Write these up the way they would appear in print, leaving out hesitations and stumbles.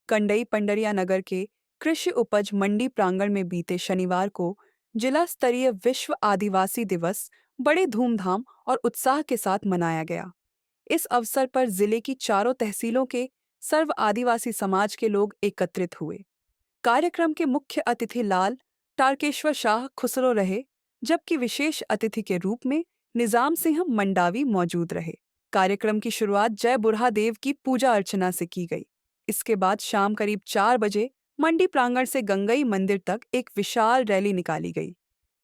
कंडई पंडरिया नगर के कृषि उपज मंडी प्रांगण में बीते शनिवार को जिला स्तरीय विश्व आदिवासी दिवस बड़े धूमधाम और उत्साह के साथ मनाया गया। इस अवसर पर जिले की चारों तहसीलों के सर्व आदिवासी समाज के लोग एकत्रित हुए। कार्यक्रम के मुख्य अतिथि लाल टारकेश्वर शाह खुसरो रहे, जबकि विशेष अतिथि के रूप में निजाम सिंह मंडावी मौजूद रहे। कार्यक्रम की शुरुआत जय बुरहा देव की पूजा अर्चना से की गई। इसके बाद शाम करीब 4 बजे मंडी प्रांगण से गंगई मंदिर तक एक विशाल रैली निकाली गई,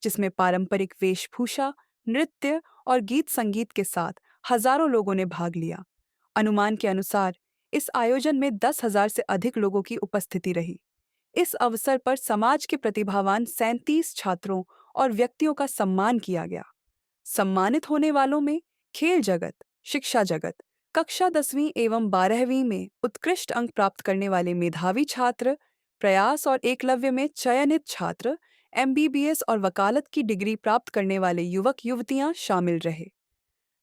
जिसमें पारंपरिक वेशभूषा, नृत्य और गीत संगीत के साथ हजारों लोगों ने भाग लिया। अनुमान के अनुसार इस आयोजन में 10,000 से अधिक लोगों की उपस्थिति रही। इस अवसर पर समाज के प्रतिभावान 37 छात्रों और व्यक्तियों का सम्मान किया गया। सम्मानित होने वालों में खेल जगत, शिक्षा जगत, कक्षा 10वीं एवं 12वीं में उत्कृष्ट अंक प्राप्त करने वाले मेधावी छात्र, प्रयास और एकलव्य में चयनित छात्र, एमबीबीएस और वकालत की डिग्री प्राप्त करने वाले युवक युवतियां शामिल रहे।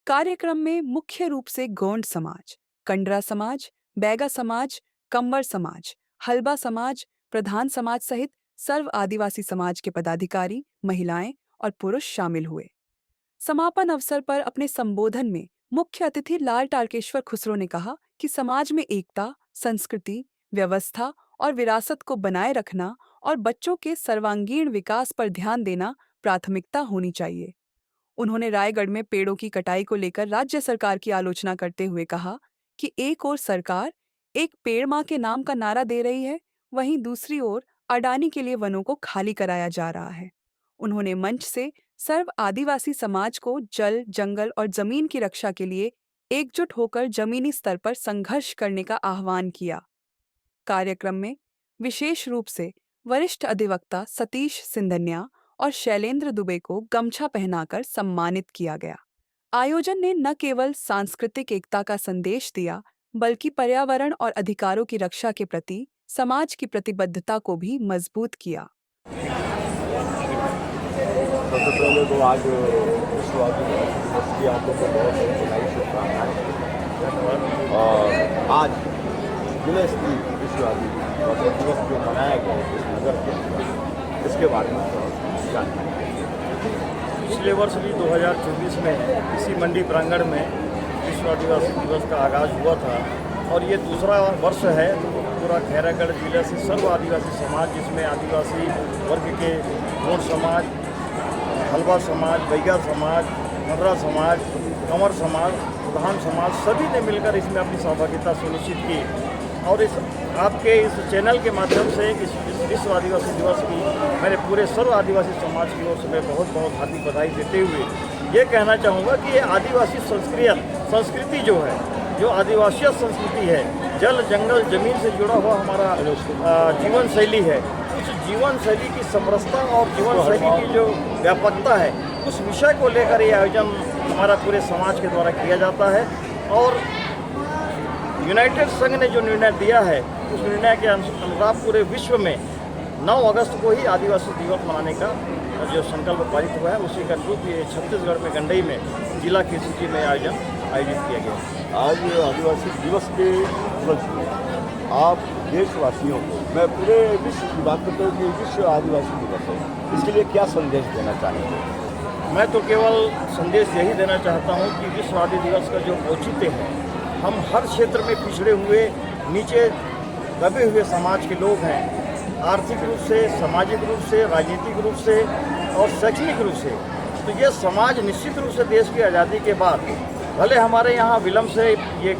कार्यक्रम में मुख्य रूप से गोंड समाज, कंडरा समाज, बैगा समाज, कंवर समाज, हलबा समाज, प्रधान समाज सहित सर्व आदिवासी समाज के पदाधिकारी, महिलाएं और पुरुष शामिल हुए। समापन अवसर पर अपने संबोधन में मुख्य अतिथि लाल टारकेश्वर खुसरो ने कहा कि समाज में एकता, संस्कृति, व्यवस्था और विरासत को बनाए रखना और बच्चों के सर्वांगीण विकास पर ध्यान देना प्राथमिकता होनी चाहिए। उन्होंने रायगढ़ में पेड़ों की कटाई को लेकर राज्य सरकार की आलोचना करते हुए कहा कि एक ओर सरकार एक पेड़ मां के नाम का नारा दे रही है, वहीं दूसरी ओर अडानी के लिए वनों को खाली कराया जा रहा है। उन्होंने मंच से सर्व आदिवासी समाज को जल, जंगल और जमीन की रक्षा के लिए एकजुट होकर जमीनी स्तर पर संघर्ष करने का आह्वान किया। कार्यक्रम में विशेष रूप से वरिष्ठ अधिवक्ता सतीश सिंधन्या और शैलेंद्र दुबे को गमछा पहनाकर सम्मानित किया गया। आयोजन ने न केवल सांस्कृतिक एकता का संदेश दिया, बल्कि पर्यावरण और अधिकारों की रक्षा के प्रति समाज की प्रतिबद्धता को भी मजबूत किया। सबसे पहले तो आज विश्व आदिवासी दिवस की आप लोग को बहुत बधाई शुभकामनाएं। और आज जिले स्तरीय विश्व आदिवासी दिवस जो मनाया गया इस नगर के, इसके बारे में जानकारी। पिछले वर्ष भी 2024 में इसी मंडी प्रांगण में विश्व आदिवासी दिवस का आगाज़ हुआ था और ये दूसरा वर्ष है। पूरा खैरागढ़ जिले से सर्व आदिवासी समाज, जिसमें आदिवासी वर्ग के गोंड समाज, हलबा समाज, बैगा समाज, मर्रा समाज, कंवर समाज, प्रधान समाज, सभी ने मिलकर इसमें अपनी सहभागिता सुनिश्चित की। और इस आपके इस चैनल के माध्यम से इस विश्व आदिवासी दिवस की मैंने पूरे सर्व आदिवासी समाज की ओर से मैं बहुत बहुत हार्दिक बधाई देते हुए ये कहना चाहूँगा कि ये आदिवासी संस्कृति जो है, जो आदिवासी संस्कृति है, जल, जंगल, जमीन से जुड़ा हुआ हमारा जीवन शैली है, उस जीवन शैली की समरसता और जीवन शैली की जो व्यापकता है, उस विषय को लेकर ये आयोजन हमारा पूरे समाज के द्वारा किया जाता है। और यूनाइटेड संघ ने जो निर्णय दिया है, उस निर्णय के अनुसार पूरे विश्व में 9 अगस्त को ही आदिवासी दिवस मनाने का जो संकल्प पारित हुआ है, उसी का अनुरूप ये छत्तीसगढ़ में गंडई में जिला KCC में आयोजित किया गया। आज आदिवासी दिवस के उपलक्ष्य में आप देशवासियों को, मैं पूरे विश्व की बात करता हूँ कि विश्व आदिवासी दिवस है, इसके लिए क्या संदेश देना चाहेंगे? मैं तो केवल संदेश यही देना चाहता हूँ कि विश्व आदिवासी दिवस का जो औचित्य है, हम हर क्षेत्र में पिछड़े हुए, नीचे दबे हुए समाज के लोग हैं, आर्थिक रूप से, सामाजिक रूप से, राजनीतिक रूप से और शैक्षणिक रूप से। तो ये समाज निश्चित रूप से देश की आज़ादी के बाद, भले हमारे यहाँ विलम्ब से ये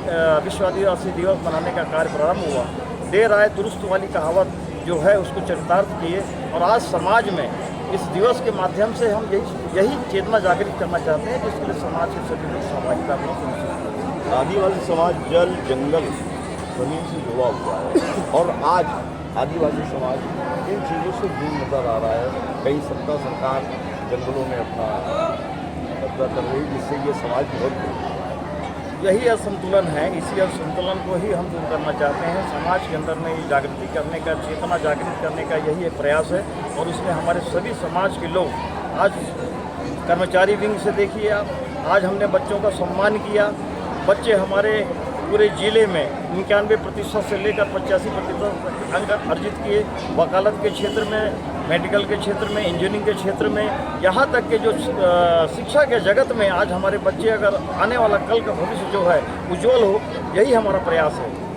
विश्व आदिवासी दिवस मनाने का कार्य प्रारंभ हुआ, देर आए दुरुस्त वाली कहावत जो है उसको चरितार्थ किए। और आज समाज में इस दिवस के माध्यम से हम यही चेतना जागृत करना चाहते हैं, जिसके लिए समाज के सभी लोग सहभागिता को। आदिवासी समाज जल, जंगल, जमीन से जुड़ा हुआ है और आज आदिवासी समाज इन चीज़ों से दूर नजर आ रहा है। कई सत्ता सरकार जंगलों में अपना कब्जा कर रही है, जिससे ये समाज बहुत यही असंतुलन है। इसी असंतुलन को ही हम दूर करना चाहते हैं। समाज के अंदर में जागृति करने का, चेतना जागृत करने का यही एक प्रयास है। और उसमें हमारे सभी समाज के लोग, आज कर्मचारी विंग से देखिए आप, आज हमने बच्चों का सम्मान किया। बच्चे हमारे पूरे जिले में 91% से लेकर 85% अंक अर्जित किए। वकालत के क्षेत्र में, मेडिकल के क्षेत्र में, इंजीनियरिंग के क्षेत्र में, यहाँ तक कि जो शिक्षा के जगत में आज हमारे बच्चे अगर आने वाला कल का भविष्य जो है उज्जवल हो, यही हमारा प्रयास है।